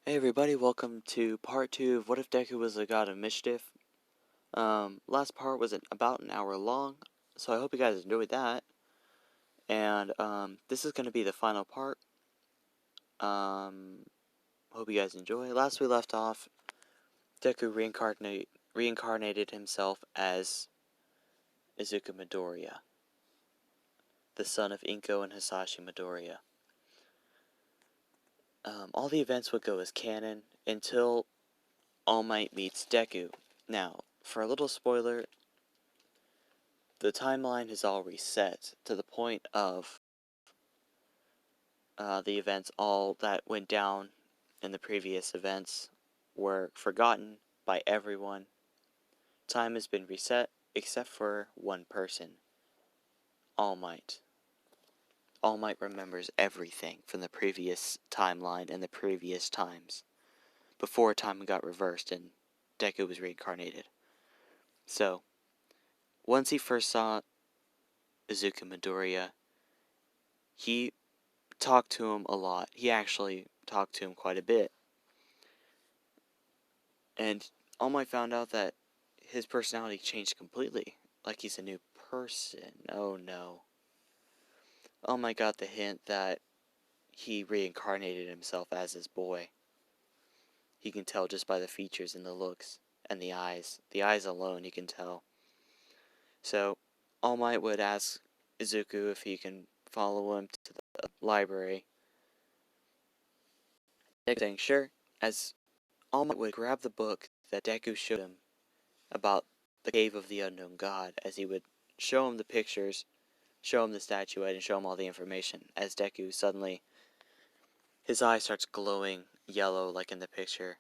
Hey everybody, welcome to part 2 of What If Deku Was a God of Mischief. Last part was about an hour long, so I hope you guys enjoyed that. And, this is going to be the final part. Hope you guys enjoy. Last we left off, Deku reincarnated himself as Izuku Midoriya, the son of Inko and Hisashi Midoriya. All the events would go as canon until All Might meets Deku. Now, for a little spoiler, the timeline has all reset to the point of the events all that went down in the previous events were forgotten by everyone. Time has been reset except for one person, All Might. All Might remembers everything from the previous timeline and the previous times, before time got reversed and Deku was reincarnated. So, once he first saw Izuku Midoriya, he talked to him a lot. He actually talked to him quite a bit. And All Might found out that his personality changed completely. Like he's a new person. Oh no. All Might got the hint that he reincarnated himself as his boy. He can tell just by the features and the looks and the eyes. The eyes alone you can tell. So All Might would ask Izuku if he can follow him to the library. Deku saying sure, as All Might would grab the book that Deku showed him about the Cave of the Unknown God, as he would show him the pictures, show him the statuette, and show him all the information, as Deku suddenly, his eye starts glowing yellow like in the picture,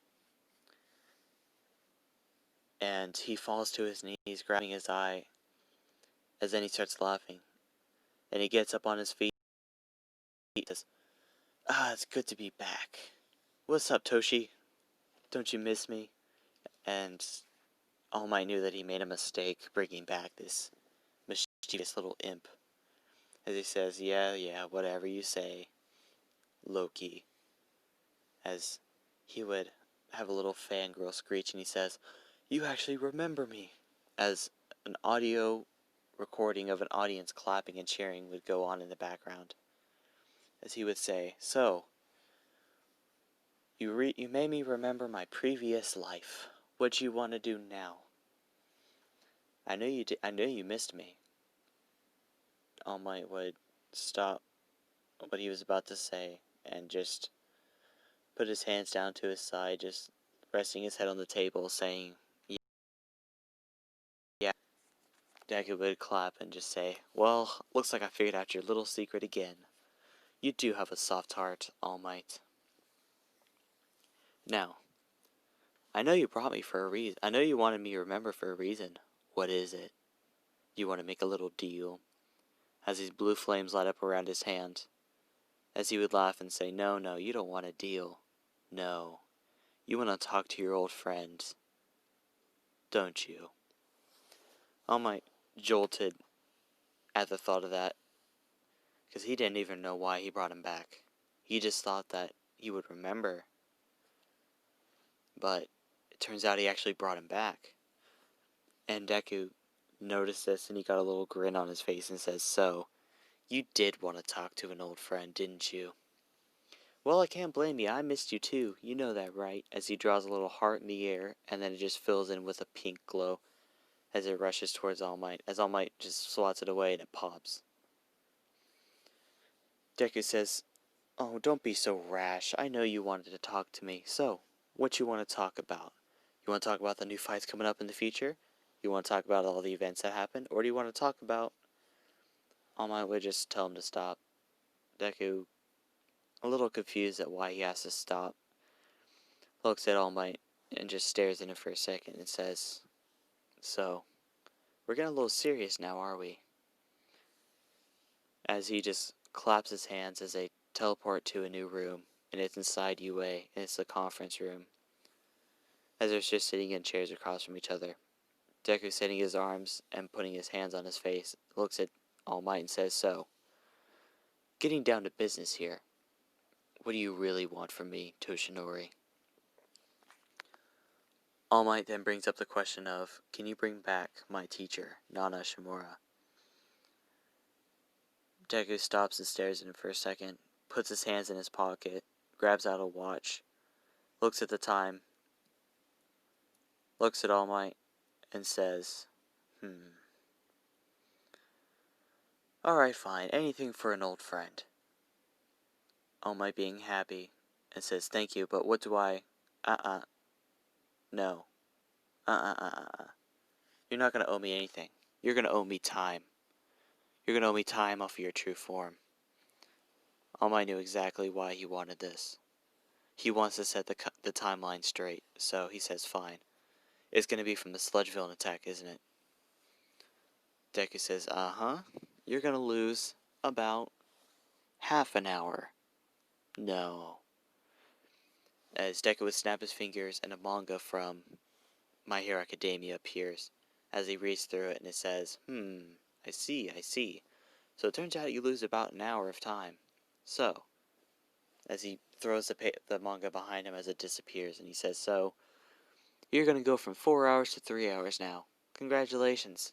and he falls to his knees, grabbing his eye, as then he starts laughing, and he gets up on his feet, and says, it's good to be back. What's up, Toshi? Don't you miss me? And All Might knew that he made a mistake bringing back this mischievous little imp. As he says, yeah, whatever you say, Loki. As he would have a little fangirl screech and he says, you actually remember me. As an audio recording of an audience clapping and cheering would go on in the background. As he would say, so, you made me remember my previous life. What you want to do now? I know you missed me. All Might would stop what he was about to say and just put his hands down to his side, just resting his head on the table, saying, yeah. Deku would clap and just say, well, looks like I figured out your little secret again. You do have a soft heart, All Might. Now, I know you brought me for a reason. I know you wanted me to remember for a reason. What is it? You want to make a little deal? As these blue flames light up around his hand. As he would laugh and say, no, you don't want a deal. No. You want to talk to your old friend. Don't you? All Might jolted at the thought of that, because he didn't even know why he brought him back. He just thought that he would remember. But it turns out he actually brought him back. And Deku noticed this and he got a little grin on his face and says, so, you did want to talk to an old friend, didn't you? Well, I can't blame you. I missed you too. You know that, right? As he draws a little heart in the air and then it just fills in with a pink glow as it rushes towards All Might. As All Might just swats it away and it pops. Deku says, oh, don't be so rash. I know you wanted to talk to me. So, what you want to talk about? You want to talk about the new fights coming up in the future? You want to talk about all the events that happened? Or do you want to talk about... All Might would just tell him to stop. Deku, a little confused at why he has to stop, looks at All Might and just stares at him for a second and says, so, we're getting a little serious now, are we? As he just claps his hands as they teleport to a new room, and it's inside UA, and it's the conference room. As they're just sitting in chairs across from each other. Deku setting his arms and putting his hands on his face, looks at All Might and says, so, getting down to business here. What do you really want from me, Toshinori? All Might then brings up the question of, can you bring back my teacher, Nana Shimura? Deku stops and stares at him for a second, puts his hands in his pocket, grabs out a watch, looks at the time, looks at All Might, and says, Alright, fine, anything for an old friend. All Might being happy, and says, thank you, but what do I... No. You're not gonna owe me anything. You're gonna owe me time. You're gonna owe me time off of your true form. All Might knew exactly why he wanted this. He wants to set the timeline straight, so he says, fine. It's gonna be from the sludge villain attack, isn't it? Deku says, uh-huh. You're gonna lose about half an hour. No. As Deku would snap his fingers and a manga from My Hero Academia appears. As he reads through it and it says, I see. So it turns out you lose about an hour of time. So, as he throws the manga behind him as it disappears, and he says, so, you're gonna go from 4 hours to 3 hours now. Congratulations.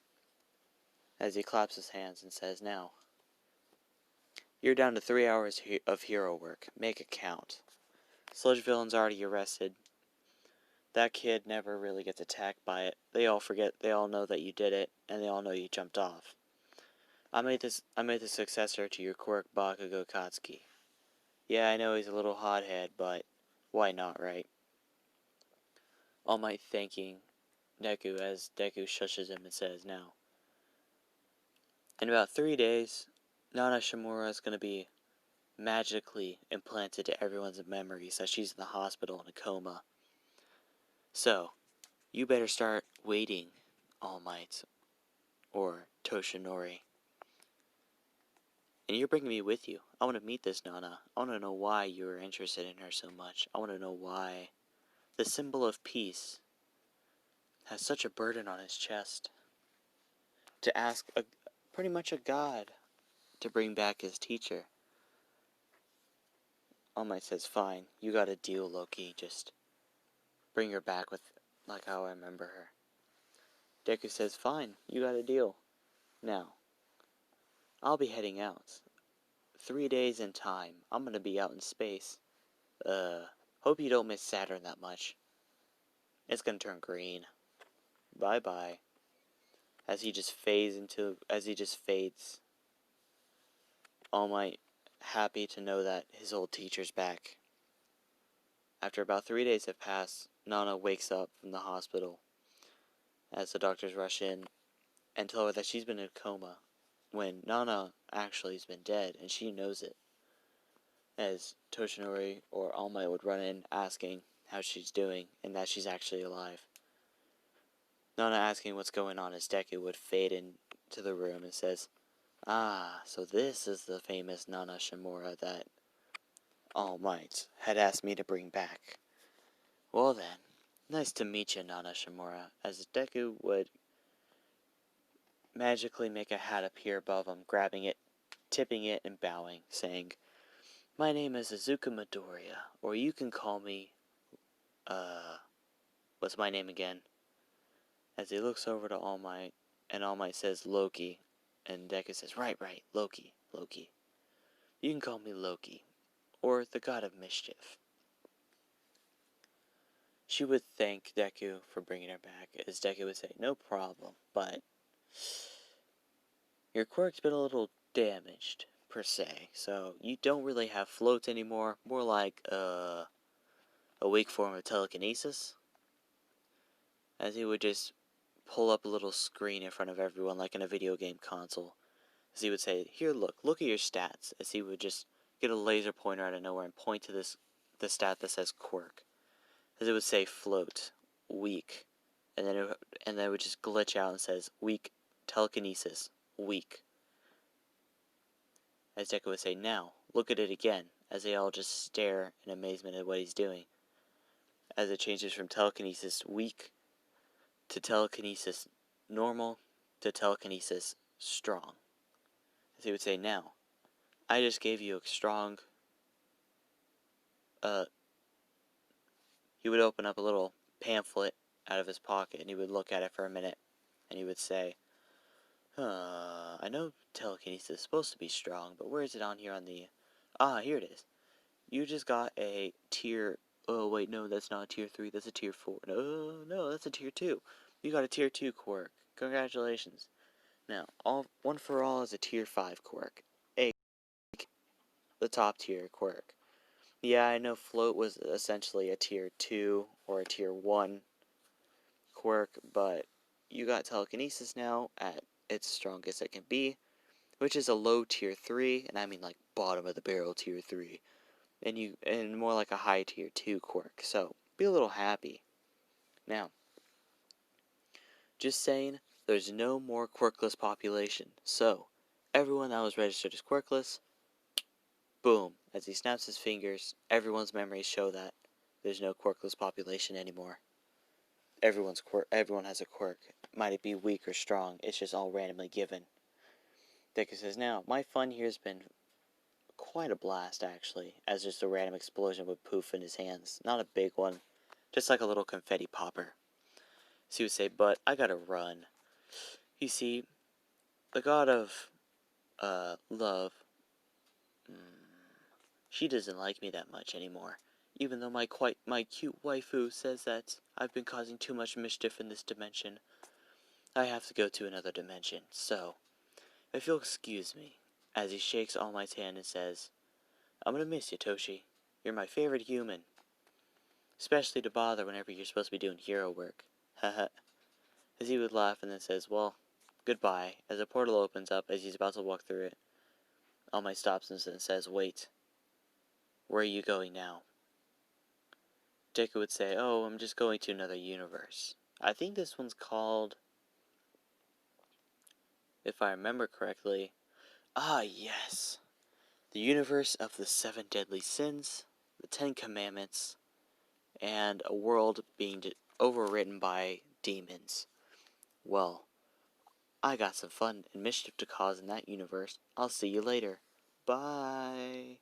As he claps his hands and says, now, you're down to 3 hours of hero work. Make it count. Sludge Villain's already arrested. That kid never really gets attacked by it. They all know that you did it, and they all know you jumped off. I made the successor to your quirk, Bakugo Katsuki. Yeah, I know he's a little hothead, but why not, right? All Might thanking Deku as Deku shushes him and says, now, in about 3 days, Nana Shimura is going to be magically implanted to everyone's memories that she's in the hospital in a coma. So, you better start waiting, All Might, or Toshinori. And you're bringing me with you. I want to meet this Nana. I want to know why you were interested in her so much. I want to know why the symbol of peace has such a burden on his chest. To ask pretty much a god to bring back his teacher. All Might says, fine, you got a deal, Loki. Just bring her back with like how I remember her. Deku says, fine, you got a deal. Now, I'll be heading out. 3 days in time. I'm gonna be out in space. Hope you don't miss Saturn that much. It's gonna turn green. Bye-bye. As he just fades. All Might happy to know that his old teacher's back. After about 3 days have passed, Nana wakes up from the hospital as the doctors rush in and tell her that she's been in a coma when Nana actually has been dead and she knows it. As Toshinori or All Might would run in asking how she's doing and that she's actually alive. Nana asking what's going on as Deku would fade into the room and says, so this is the famous Nana Shimura that All Might had asked me to bring back. Well then, nice to meet you, Nana Shimura, as Deku would magically make a hat appear above him, grabbing it, tipping it, and bowing, saying, my name is Izuku Midoriya, or you can call me, what's my name again? As he looks over to All Might, and All Might says Loki, and Deku says, right, Loki. You can call me Loki, or the god of mischief. She would thank Deku for bringing her back, as Deku would say, no problem, but your quirk's been a little damaged, per se, so you don't really have floats anymore, more like, a weak form of telekinesis. As he would just pull up a little screen in front of everyone like in a video game console. As he would say, here, look at your stats. As he would just get a laser pointer out of nowhere and point to the stat that says quirk. As it would say float, weak. And then it would just glitch out and says weak telekinesis, weak. As Deku would say, now, look at it again. As they all just stare in amazement at what he's doing. As it changes from telekinesis weak to telekinesis normal to telekinesis strong. As he would say, now, I just gave you a strong, he would open up a little pamphlet out of his pocket, and he would look at it for a minute, and he would say, I know telekinesis is supposed to be strong, but where is it on here on the... Ah, here it is. You just got a tier... Oh, wait, no, that's not a tier 3, that's a tier 4. No, that's a tier 2. You got a tier 2 quirk. Congratulations. Now, one for all is a tier 5 quirk. The top tier quirk. Yeah, I know float was essentially a tier 2 or a tier 1 quirk, but you got telekinesis now at its strongest it can be, which is a low tier 3, and I mean like bottom of the barrel tier 3, and more like a high tier 2 quirk, so be a little happy. Now, just saying, there's no more quirkless population, so everyone that was registered as quirkless, boom, as he snaps his fingers, everyone's memories show that there's no quirkless population anymore. Everyone has a quirk. Might it be weak or strong, it's just all randomly given. Deku says, now, my fun here has been quite a blast, actually, as just a random explosion would poof in his hands. Not a big one, just like a little confetti popper. So he would say, but I gotta run. You see, the god of, love, she doesn't like me that much anymore. Even though my cute waifu says that I've been causing too much mischief in this dimension, I have to go to another dimension, so if you'll excuse me, as he shakes All Might's hand and says, I'm gonna miss you, Toshi. You're my favorite human. Especially to bother whenever you're supposed to be doing hero work. Haha. As he would laugh and then says, well, goodbye, as a portal opens up as he's about to walk through it. All Might stops him and says, wait. Where are you going now? Deku would say, oh, I'm just going to another universe. I think this one's called, if I remember correctly, yes. The universe of the 7 deadly sins, the 10 commandments, and a world being overwritten by demons. Well, I got some fun and mischief to cause in that universe. I'll see you later. Bye.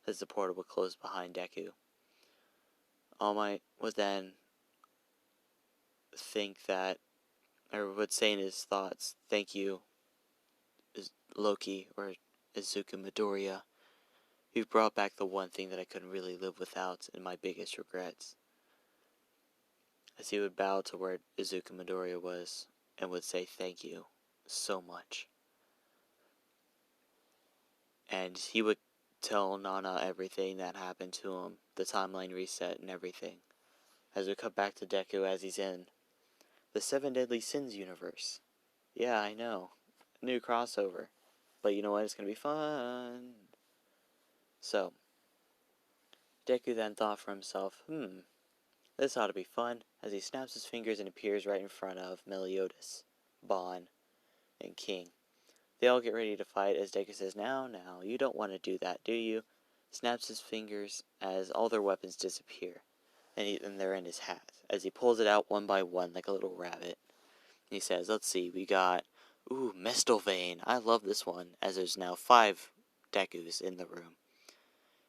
As the portal would close behind Deku. All Might would then think that, or would say in his thoughts, thank you, Loki, or Izuku Midoriya. You've brought back the one thing that I couldn't really live without, and my biggest regrets. As he would bow to where Izuku Midoriya was, and would say thank you so much. And he would tell Nana everything that happened to him, the timeline reset and everything. As we cut back to Deku as he's in the 7 Deadly Sins universe. Yeah, I know. New crossover. But you know what? It's gonna be fun. So, Deku then thought for himself, this ought to be fun, as he snaps his fingers and appears right in front of Meliodas, Bon, and King. They all get ready to fight as Deku says, now, you don't want to do that, do you? Snaps his fingers as all their weapons disappear, and they're in his hat, as he pulls it out one by one like a little rabbit. And he says, let's see, we got, Mestelvane, I love this one, as there's now 5 Dekus in the room.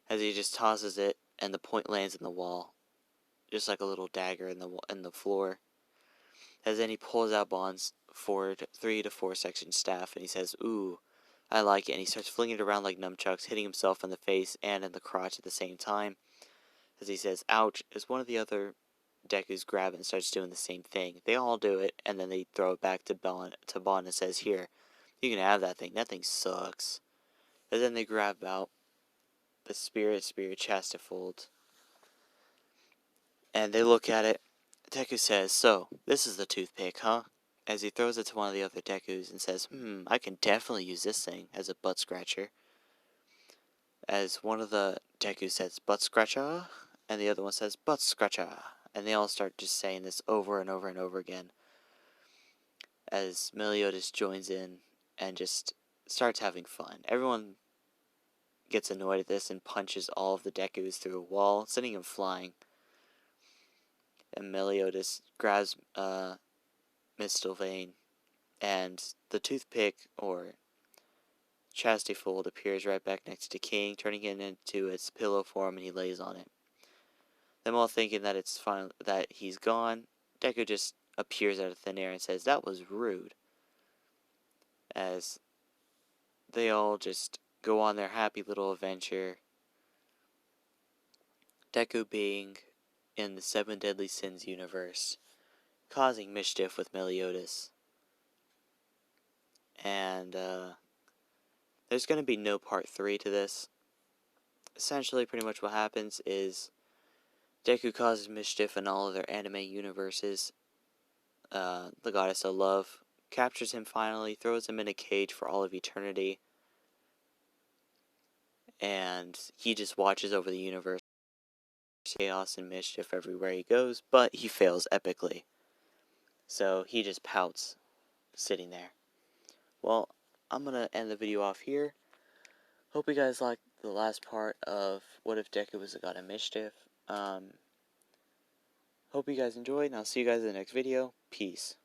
As he just tosses it, and the point lands in the wall, just like a little dagger in the floor. As then he pulls out Bond's 3 to 4 section staff, and he says, ooh, I like it, and he starts flinging it around like nunchucks, hitting himself in the face and in the crotch at the same time. As he says, ouch, as one of the other Dekus grab it and starts doing the same thing. They all do it, and then they throw it back to Bond and says, here, you can have that thing sucks. And then they grab out the Spirit Chastifold, and they look at it. Deku says, so, this is the toothpick, huh? As he throws it to one of the other Dekus and says, I can definitely use this thing as a butt scratcher. As one of the Dekus says, butt scratcher, and the other one says, butt scratcher. And they all start just saying this over and over and over again. As Meliodas joins in and just starts having fun. Everyone gets annoyed at this and punches all of the Dekus through a wall, sending them flying. And Meliodas grabs Mistelvane, and the toothpick, or Chastifold, appears right back next to King, turning it into its pillow form, and he lays on it. Them all thinking that it's fine, that he's gone, Deku just appears out of thin air and says, "That was rude." As they all just go on their happy little adventure. Deku being in the Seven Deadly Sins universe, causing mischief with Meliodas. And there's going to be no part 3 to this. Essentially, pretty much what happens is Deku causes mischief in all of their anime universes. The goddess of love captures him finally, throws him in a cage for all of eternity, and he just watches over the universe, chaos and mischief everywhere he goes, but he fails epically. So he just pouts, sitting there. Well, I'm going to end the video off here. Hope you guys liked the last part of What If Deku Was a God of Mischief. Hope you guys enjoyed, and I'll see you guys in the next video. Peace.